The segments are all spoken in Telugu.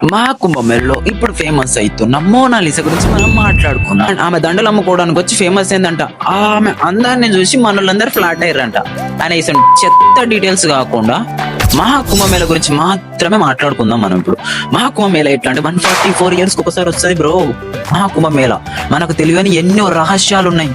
మహాకుంభమేళలో ఇప్పుడు ఫేమస్ అవుతున్న మోనాలిసా గురించి మనం మాట్లాడుకున్నాం. ఆమె దండలు అమ్ముకోవడానికి వచ్చి ఫేమస్ ఏందంట. ఆమె అందాన్ని చూసి మనోళ్ళందరూ ఫ్లాట్ అయ్యారంట. అనేసి చెత్త డీటెయిల్స్ కాకుండా మహాకుంభమేళ గురించి మాత్రమే మాట్లాడుకుందాం. మనం ఇప్పుడు మహాకుంభమేళ ఎట్లా అంటే 144 years ఒకసారి వస్తుంది బ్రో. మహాకుంభమేళ మనకు తెలియని ఎన్నో రహస్యాలు ఉన్నాయి.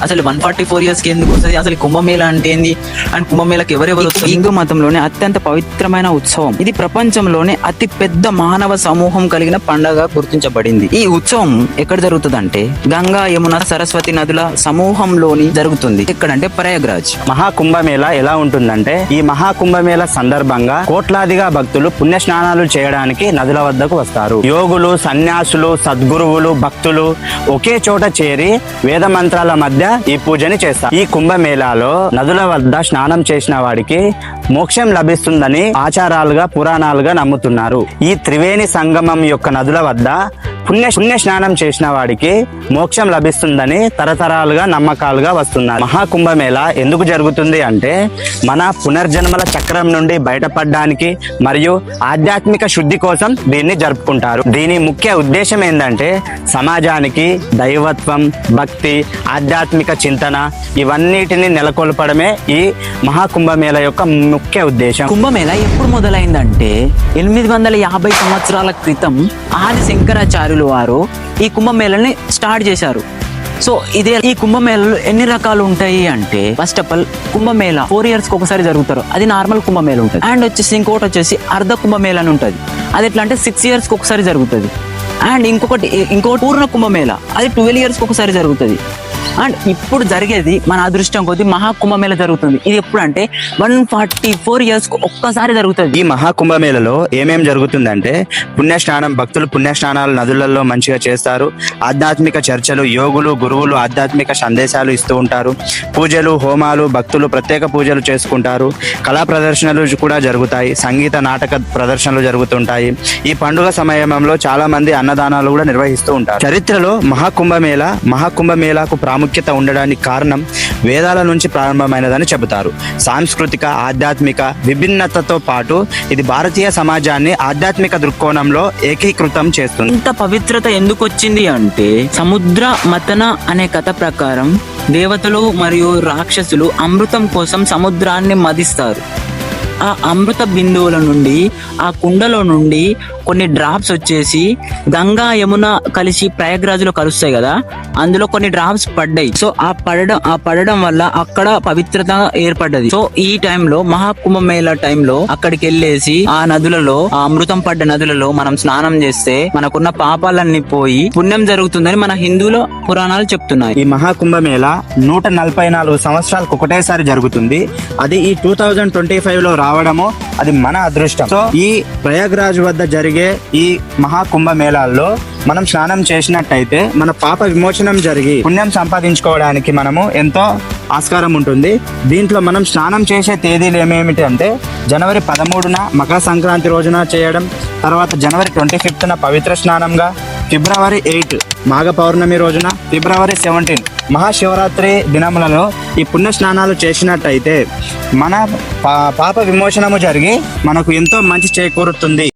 అసలు 144 years కి ఎందుకు వస్తుంది, అసలు కుంభమేళ అంటే ఏంది, అండ్ కుంభమేళకి ఎవరెవరు వస్తారు? హిందూ మతంలోనే అత్యంత పవిత్రమైన ఉత్సవం ఇది. ప్రపంచంలోనే అతి పెద్ద మానవ సమూహం కలిగిన పండగ గుర్తించబడింది. ఈ ఉత్సవం ఎక్కడ జరుగుతుందంటే గంగా, యమున, సరస్వతి నదుల సమూహంలోని జరుగుతుంది. ఎక్కడంటే ప్రయాగ్రాజ్. మహాకుంభమేళ ఎలా ఉంటుందంటే, ఈ మహాకుంభమేళ సందర్భంగా కోట్లాదిగా భక్తులు పుణ్య స్నానాలు చేయడానికి నదుల వద్దకు వస్తారు. యోగులు, సన్యాసులు, సద్గురువులు, భక్తులు ఒకే చోట చేరి వేద మంత్రాల మధ్య ఈ పూజని చేస్తారు. ఈ కుంభమేళాలో నదుల వద్ద స్నానం చేసిన వాడికి మోక్షం లభిస్తుందని ఆచారాలుగా, పురాణాలుగా నమ్ముతున్నారు. ఈ త్రివేణి సంగమం యొక్క నదుల వద్ద పుణ్య స్నానం చేసిన వాడికి మోక్షం లభిస్తుందని తరతరాలుగా నమ్మకాలుగా వస్తున్నారు. మహాకుంభమేళ ఎందుకు జరుగుతుంది అంటే, మన పునర్జన్మల చక్రం నుండి బయటపడడానికి మరియు ఆధ్యాత్మిక శుద్ధి కోసం దీన్ని జరుపుకుంటారు. దీని ముఖ్య ఉద్దేశం ఏంటంటే, సమాజానికి దైవత్వం, భక్తి, ఆధ్యాత్మిక చింతన ఇవన్నిటిని నెలకొల్పడమే ఈ మహాకుంభమేళ యొక్క ముఖ్య ఉద్దేశం. కుంభమేళ ఎప్పుడు మొదలైందంటే 850 సంవత్సరాల క్రితం ఆది శంకరాచార్యులు వారు ఈ కుంభమేళని స్టార్ట్ చేశారు. సో ఈ కుంభమేళలో ఎన్ని రకాలు ఉంటాయి అంటే, first of all Kumbh Mela 4 years కి ఒకసారి జరుగుతారు. అది నార్మల్ కుంభమేళ ఉంటుంది. అండ్ ఇంకోటి వచ్చేసి అర్ధ కుంభమేళ అని ఉంటుంది. అది ఎట్లా అంటే 6 years కి ఒకసారి జరుగుతుంది. అండ్ ఇంకోటి పూర్ణ కుంభమేళ, అది 12 years కి ఒకసారి జరుగుతుంది. అండ్ ఇప్పుడు జరిగేది మన అదృష్టం కొద్ది మహాకుంభమేళ జరుగుతుంది. ఇది ఎప్పుడు అంటే 144 years కు ఒక్కసారి జరుగుతుంది. ఈ మహాకుంభమేళలో ఏమేం జరుగుతుందంటే, పుణ్యస్నానం, భక్తులు పుణ్యస్నానాలు నదులలో మంచిగా చేస్తారు. ఆధ్యాత్మిక చర్చలు, యోగులు, గురువులు ఆధ్యాత్మిక సందేశాలు ఇస్తూ ఉంటారు. పూజలు, హోమాలు, భక్తులు ప్రత్యేక పూజలు చేసుకుంటారు. కళా ప్రదర్శనలు కూడా జరుగుతాయి. సంగీత, నాటక ప్రదర్శనలు జరుగుతుంటాయి. ఈ పండుగ సమయంలో చాలా మంది అన్నదానాలు కూడా నిర్వహిస్తూ ఉంటారు. చరిత్రలో మహాకుంభమేళకు ప్రాముఖ్యత ఉండడానికి కారణం వేదాల నుంచి ప్రారంభమైనదని చెబుతారు. సాంస్కృతిక, ఆధ్యాత్మిక విభిన్నతతో పాటు ఇది భారతీయ సమాజాన్ని ఆధ్యాత్మిక దృక్కోణంలో ఏకీకృతం చేస్తుంది. ఇంత పవిత్రత ఎందుకు వచ్చింది అంటే, సముద్ర మతన అనే కథ ప్రకారం దేవతలు మరియు రాక్షసులు అమృతం కోసం సముద్రాన్ని మదిస్తారు. ఆ అమృత బిందువుల నుండి, ఆ కుండలో నుండి కొన్ని డ్రాప్స్ వచ్చేసి గంగా, యమున కలిసి ప్రయాగ్రాజ్లో కలుస్తాయి కదా, అందులో కొన్ని డ్రాప్స్ పడ్డాయి. సో ఆ పడడం వల్ల అక్కడ పవిత్రత ఏర్పడ్డది. సో ఈ టైంలో మహాకుంభమేళ టైంలో అక్కడికి వెళ్ళేసి ఆ నదులలో, ఆ అమృతం పడ్డ నదులలో మనం స్నానం చేస్తే మనకున్న పాపాలన్నీ పోయి పుణ్యం జరుగుతుందని మన హిందువుల పురాణాలు చెప్తున్నాయి. ఈ మహాకుంభమేళ 144 సంవత్సరాలకు ఒకటేసారి జరుగుతుంది. అది ఈ 2025లో రావడము అది మన అదృష్టం. సో ఈ ప్రయాగ్రాజ్ వద్ద జరిగే ఈ మహాకుంభమేళాల్లో మనం స్నానం చేసినట్టయితే మన పాప విమోచనం జరిగి పుణ్యం సంపాదించుకోవడానికి మనము ఎంతో ఆస్కారం ఉంటుంది. దీంట్లో మనం స్నానం చేసే తేదీలు ఏమేమిటి అంటే, జనవరి 13న మకర సంక్రాంతి రోజున చేయడం, తర్వాత జనవరి 25న పవిత్ర స్నానంగా, ఫిబ్రవరి 8 మాఘ పౌర్ణమి రోజున, ఫిబ్రవరి 17 మహాశివరాత్రి దినములలో ఈ పుణ్య స్నానాలు చేసినట్టయితే మన పాప విమోచనము జరిగి మనకు ఎంతో మంచి చేకూరుతుంది.